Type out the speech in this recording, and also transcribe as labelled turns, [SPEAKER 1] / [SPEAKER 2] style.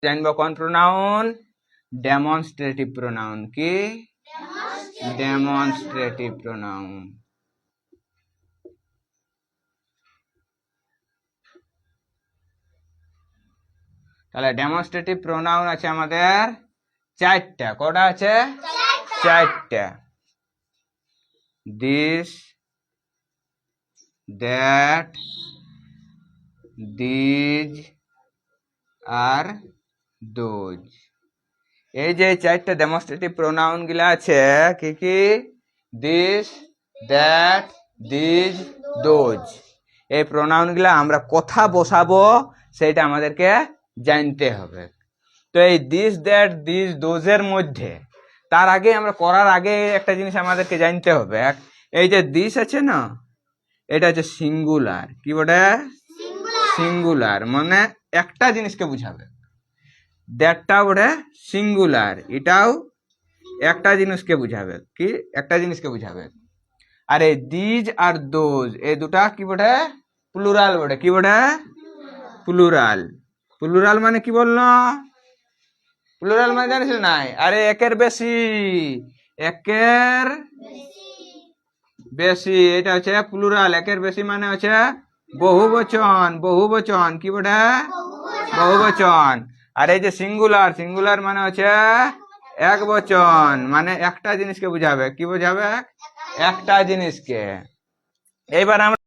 [SPEAKER 1] জানবো কোন pronoun? Demonstrative pronoun. কি? Demonstrative pronoun. তাহলে ডেমনস্ট্রেটিভ প্রোনাউন আছে আমাদের চারটা। কটা আছে? চারটা। দিস, দ্যাট, দিজ আর দোজ। এই যে চারটা ডেমনস্ট্রেটিভ প্রোনাউন গুলা আছে, কি কি? This, that, these, those. এই প্রোনাউন গুলা আমরা কথা বসাবো সেটা আমাদেরকে জানতে হবে। তো এই দিস, দ্যাট, দিজ, দোজের মধ্যে তার আগে আমরা করার আগে একটা জিনিস আমাদেরকে জানতে হবে। এই যে দিস আছে না, এটা হচ্ছে সিঙ্গুলার। কি বলে? সিঙ্গুলার, মানে একটা জিনিসকে বুঝাবে। দ্যাটটা বলে সিঙ্গুলার, এটাও একটা জিনিসকে বুঝাবে। কি? একটা জিনিসকে বুঝাবে। আর এই দিজ আর দোজ এই দুটা কি বটে? প্লুরাল বটে। কি বটে? প্লুরাল। প্লুরাল মানে কি বললো? প্লুরাল মানে জানিস নাই? আরে একের বেশি, একের বেশি, এটা হচ্ছে প্লুরাল। একের বেশি মানে হচ্ছে বহুবচন। বহুবচন কি বটে? বহুবচন। আর এই যে সিঙ্গুলার, সিঙ্গুলার মানে হচ্ছে এক বচন, মানে একটা জিনিসকে বুঝাবে। কি বুঝাবে? একটা জিনিসকে। এইবার আমরা